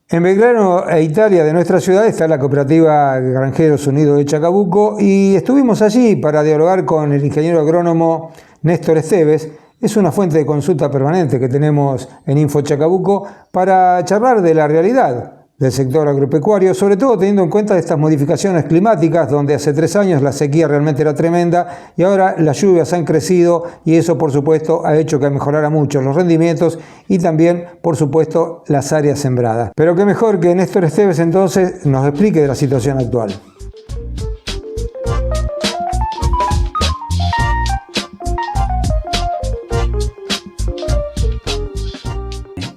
En Belgrano e Italia de nuestra ciudad está la cooperativa Granjeros Unidos de Chacabuco y estuvimos allí para dialogar con el ingeniero agrónomo Néstor Esteves. Es una fuente de consulta permanente que tenemos en Info Chacabuco para charlar de la realidad del sector agropecuario, sobre todo teniendo en cuenta estas modificaciones climáticas, donde hace 3 años la sequía realmente era tremenda y ahora las lluvias han crecido y eso por supuesto ha hecho que mejorara mucho los rendimientos y también por supuesto las áreas sembradas. Pero qué mejor que Néstor Esteves entonces nos explique de la situación actual.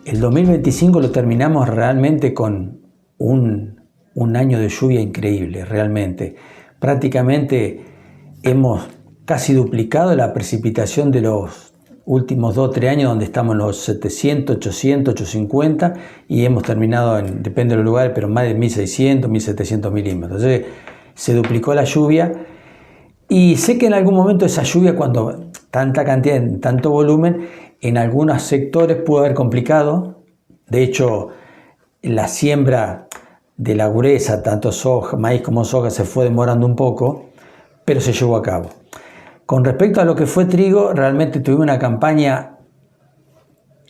El 2025 lo terminamos realmente con un año de lluvia increíble, realmente. Prácticamente hemos casi duplicado la precipitación de los últimos 2-3 años, donde estamos en los 700, 800, 850 y hemos terminado, depende de los lugares, pero más de 1600, 1700 milímetros. Entonces se duplicó la lluvia y sé que en algún momento esa lluvia, cuando tanta cantidad, en tanto volumen, en algunos sectores pudo haber complicado. De hecho, la siembra de la gureza, tanto soja, maíz como soja, se fue demorando un poco, pero se llevó a cabo. Con respecto a lo que fue trigo, realmente tuvimos una campaña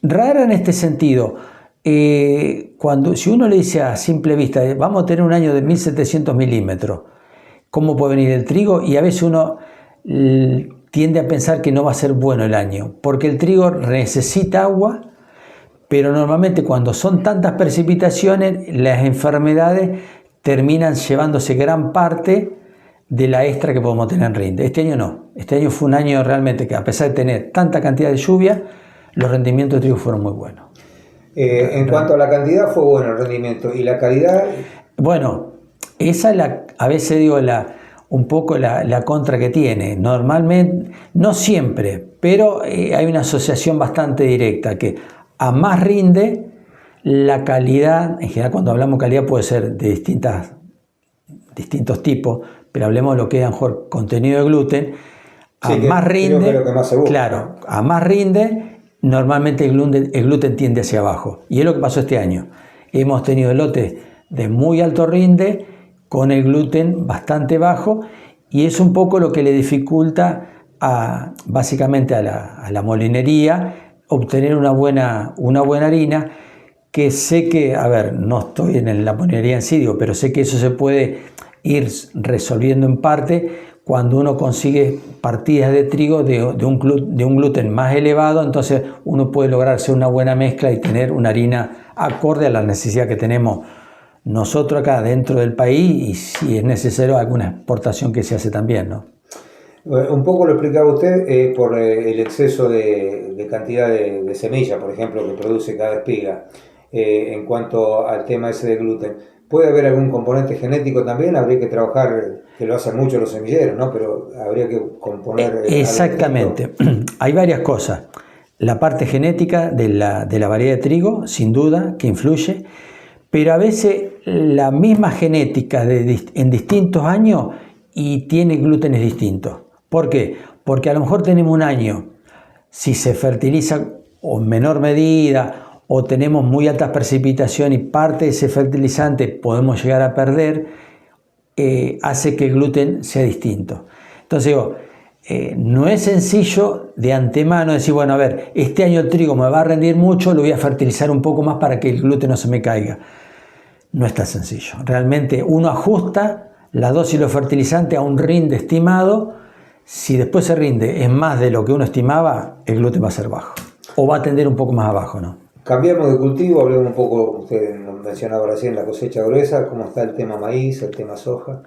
rara en este sentido. Si uno le dice a simple vista, vamos a tener un año de 1700 milímetros, ¿cómo puede venir el trigo? Y a veces uno tiende a pensar que no va a ser bueno el año, porque el trigo necesita agua, pero normalmente cuando son tantas precipitaciones, las enfermedades terminan llevándose gran parte de la extra que podemos tener en rinde. Este año no, este año fue un año realmente que a pesar de tener tanta cantidad de lluvia, los rendimientos de trigo fueron muy buenos. En cuanto a la cantidad fue bueno el rendimiento y la calidad. Bueno, esa es a veces digo un poco la contra que tiene. Normalmente, no siempre, pero hay una asociación bastante directa que a más rinde, la calidad, en general cuando hablamos de calidad puede ser de distintos tipos, pero hablemos de lo que es a lo mejor contenido de gluten, a sí, más rinde, que es lo que más se busca. Claro, a más rinde, normalmente el gluten tiende hacia abajo. Y es lo que pasó este año. Hemos tenido lotes de muy alto rinde, con el gluten bastante bajo, y es un poco lo que le dificulta básicamente a la molinería obtener una buena harina, que sé que, a ver, no estoy en la molinería en sí, pero sé que eso se puede ir resolviendo en parte cuando uno consigue partidas de trigo de un gluten más elevado, entonces uno puede lograrse una buena mezcla y tener una harina acorde a la necesidad que tenemos nosotros acá dentro del país, y si es necesario alguna exportación que se hace también, ¿no? Un poco lo explicaba usted por el exceso de cantidad de semilla, por ejemplo, que produce cada espiga. En cuanto al tema ese de gluten, ¿puede haber algún componente genético también? Habría que trabajar, que lo hacen mucho los semilleros, ¿no? Pero habría que componer... Exactamente. Hay varias cosas. La parte genética de la variedad de trigo, sin duda, que influye, pero a veces la misma genética en distintos años y tiene glútenes distintos. ¿Por qué? Porque a lo mejor tenemos un año, si se fertiliza o en menor medida o tenemos muy altas precipitaciones y parte de ese fertilizante podemos llegar a perder, hace que el gluten sea distinto. Entonces digo, no es sencillo de antemano decir, bueno, a ver, este año el trigo me va a rendir mucho, lo voy a fertilizar un poco más para que el gluten no se me caiga. No es tan sencillo. Realmente uno ajusta la dosis de los fertilizantes a un rinde estimado. Si después se rinde es más de lo que uno estimaba, el gluten va a ser bajo o va a tender un poco más abajo, ¿no? Cambiamos de cultivo, hablemos un poco, usted mencionaba recién la cosecha gruesa, ¿cómo está el tema maíz, el tema soja?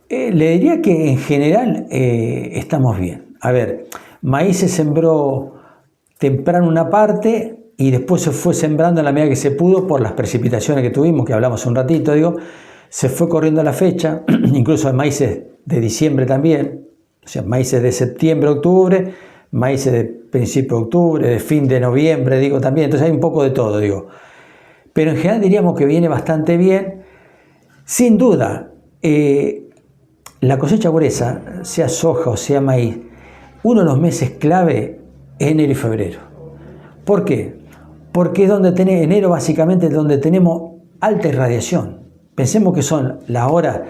Le diría que en general estamos bien. A ver, maíz se sembró temprano una parte y después se fue sembrando en la medida que se pudo por las precipitaciones que tuvimos, que hablamos un ratito, se fue corriendo la fecha, incluso hay maíces de diciembre también, o sea, maíces de septiembre, octubre, maíces de principio de octubre, de fin de noviembre, también, entonces hay un poco de todo, Pero en general diríamos que viene bastante bien. Sin duda, la cosecha gruesa, sea soja o sea maíz, uno de los meses clave es enero y febrero. ¿Por qué? Porque es donde enero básicamente es donde tenemos alta irradiación. Pensemos que son las horas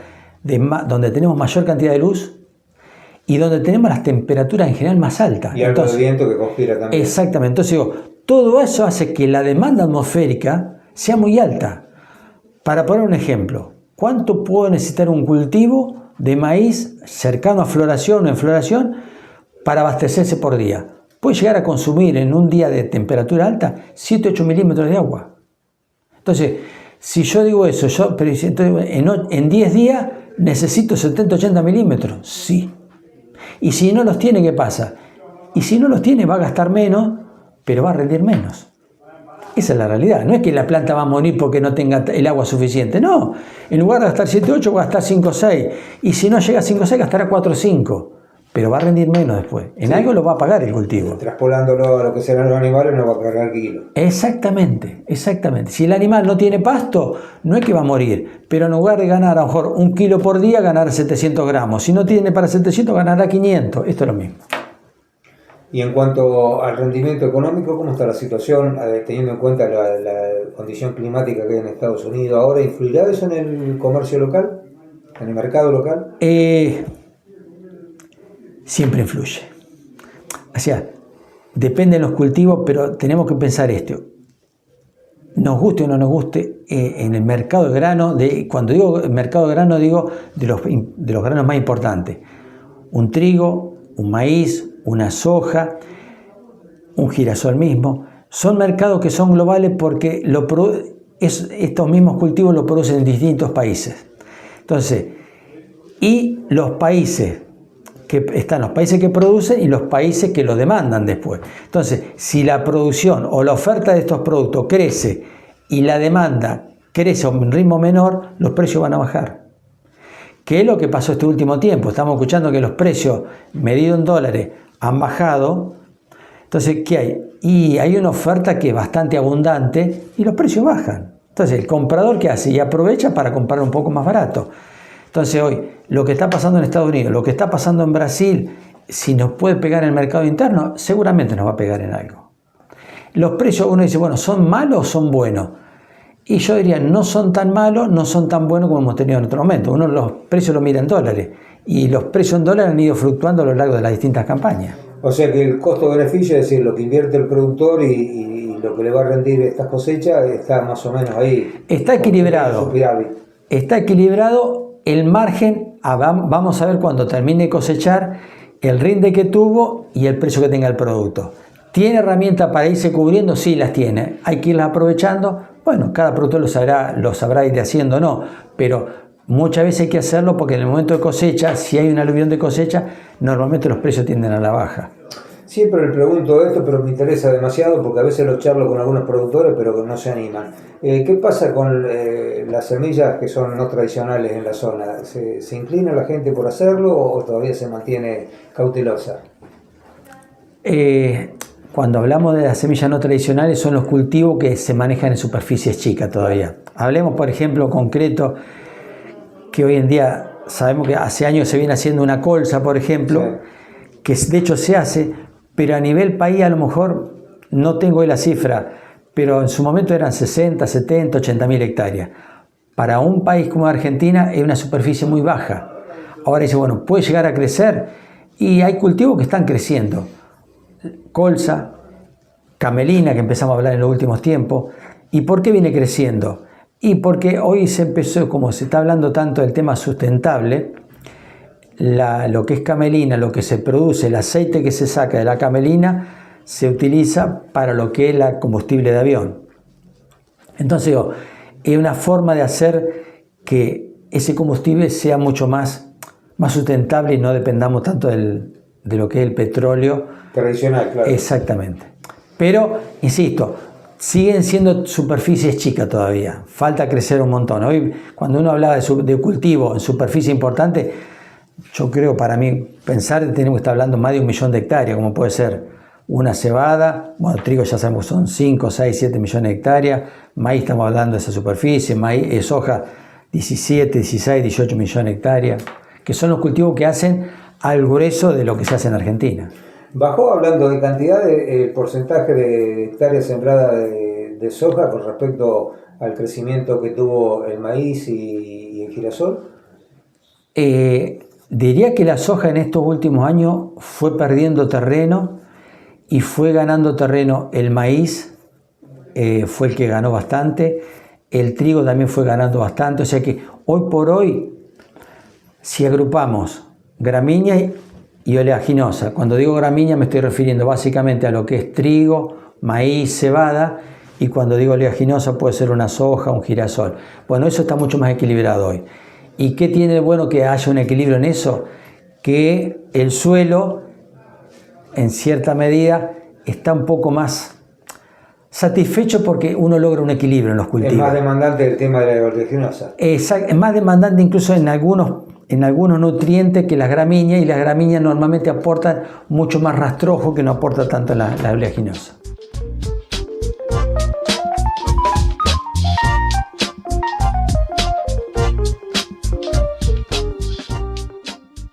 donde tenemos mayor cantidad de luz y donde tenemos las temperaturas en general más altas. Y algo de viento que conspira también. Exactamente. Entonces digo, todo eso hace que la demanda atmosférica sea muy alta. Para poner un ejemplo, ¿cuánto puede necesitar un cultivo de maíz cercano a floración o en floración para abastecerse por día? Puede llegar a consumir en un día de temperatura alta 7-8 milímetros de agua. Entonces, si yo digo eso, en 10 días necesito 70-80 milímetros. Sí. Y si no los tiene, ¿qué pasa? Y si no los tiene, va a gastar menos, pero va a rendir menos. Esa es la realidad. No es que la planta va a morir porque no tenga el agua suficiente. No. En lugar de gastar 7-8, va a gastar 5-6. Y si no llega a 5-6, gastará 4-5. Pero va a rendir menos después. En algo lo va a pagar el cultivo. Traspolándolo a lo que serán los animales, no va a cargar kilos. Exactamente, exactamente. Si el animal no tiene pasto, no es que va a morir. Pero en lugar de ganar a lo mejor 1 kilo por día, ganará 700 gramos. Si no tiene para 700, ganará 500. Esto es lo mismo. Y en cuanto al rendimiento económico, ¿cómo está la situación, teniendo en cuenta la condición climática que hay en Estados Unidos ahora? ¿Influirá eso en el comercio local, en el mercado local? Siempre influye. O sea, depende de los cultivos, pero tenemos que pensar esto. Nos guste o no nos guste, en el mercado de grano, cuando digo mercado de grano, digo de los granos más importantes. Un trigo, un maíz, una soja, un girasol mismo. Son mercados que son globales porque estos mismos cultivos lo producen en distintos países. Entonces, y los países están los países que producen y los países que lo demandan después. Entonces, si la producción o la oferta de estos productos crece y la demanda crece a un ritmo menor, los precios van a bajar. ¿Qué es lo que pasó este último tiempo? Estamos escuchando que los precios medidos en dólares han bajado. Entonces, ¿qué hay? Y hay una oferta que es bastante abundante y los precios bajan. Entonces, el comprador, ¿qué hace? Y aprovecha para comprar un poco más barato. Entonces hoy, lo que está pasando en Estados Unidos, lo que está pasando en Brasil, si nos puede pegar en el mercado interno, seguramente nos va a pegar en algo. Los precios, uno dice, bueno, ¿son malos o son buenos? Y yo diría, no son tan malos, no son tan buenos como hemos tenido en otro momento. Uno los precios los mira en dólares y los precios en dólares han ido fluctuando a lo largo de las distintas campañas. O sea que el costo-beneficio, es decir, lo que invierte el productor y lo que le va a rendir estas cosechas, está más o menos ahí. Está equilibrado. Está equilibrado. El margen, vamos a ver cuando termine de cosechar, el rinde que tuvo y el precio que tenga el producto. ¿Tiene herramientas para irse cubriendo? Sí, las tiene. Hay que irlas aprovechando. Bueno, cada productor lo sabrá ir haciendo o no, pero muchas veces hay que hacerlo porque en el momento de cosecha, si hay un aluvión de cosecha, normalmente los precios tienden a la baja. Siempre le pregunto esto, pero me interesa demasiado porque a veces lo charlo con algunos productores, pero que no se animan. ¿Qué pasa con las semillas que son no tradicionales en la zona? ¿Se inclina la gente por hacerlo o todavía se mantiene cautelosa? Cuando hablamos de las semillas no tradicionales, son los cultivos que se manejan en superficies chicas todavía. Hablemos, por ejemplo, concreto, que hoy en día sabemos que hace años se viene haciendo una colza, por ejemplo, sí, que de hecho se hace, pero a nivel país a lo mejor no tengo hoy la cifra, pero en su momento eran 60, 70, 80 mil hectáreas. Para un país como Argentina es una superficie muy baja. Ahora dice, bueno, puede llegar a crecer y hay cultivos que están creciendo. Colza, camelina, que empezamos a hablar en los últimos tiempos. ¿Y por qué viene creciendo? Y porque hoy se empezó, como se está hablando tanto del tema sustentable, lo que es camelina, lo que se produce, el aceite que se saca de la camelina, se utiliza para lo que es la combustible de avión. Entonces, es una forma de hacer que ese combustible sea mucho más sustentable y no dependamos tanto de lo que es el petróleo tradicional, claro. Exactamente. Pero, insisto, siguen siendo superficies chicas todavía. Falta crecer un montón. Hoy, cuando uno hablaba de cultivo en superficie importante, yo creo, para mí, pensar que tenemos que estar hablando más de 1 millón de hectáreas, como puede ser una cebada, bueno, trigo ya sabemos son 5, 6, 7 millones de hectáreas, maíz estamos hablando de esa superficie, maíz, soja 17, 16, 18 millones de hectáreas, que son los cultivos que hacen al grueso de lo que se hace en Argentina. ¿Bajó, hablando de cantidad, el porcentaje de hectáreas sembradas de soja con respecto al crecimiento que tuvo el maíz y el girasol? Diría que la soja en estos últimos años fue perdiendo terreno y fue ganando terreno el maíz, fue el que ganó bastante, el trigo también fue ganando bastante, o sea que hoy por hoy, si agrupamos gramínea y oleaginosa, cuando digo gramínea me estoy refiriendo básicamente a lo que es trigo, maíz, cebada, y cuando digo oleaginosa puede ser una soja, un girasol. Bueno, eso está mucho más equilibrado hoy. ¿Y qué tiene de bueno que haya un equilibrio en eso? Que el suelo, en cierta medida, está un poco más satisfecho porque uno logra un equilibrio en los cultivos. Es más demandante el tema de la oleaginosa. Exacto, es más demandante incluso en algunos nutrientes que las gramíneas, y las gramíneas normalmente aportan mucho más rastrojo que no aporta tanto la oleaginosa.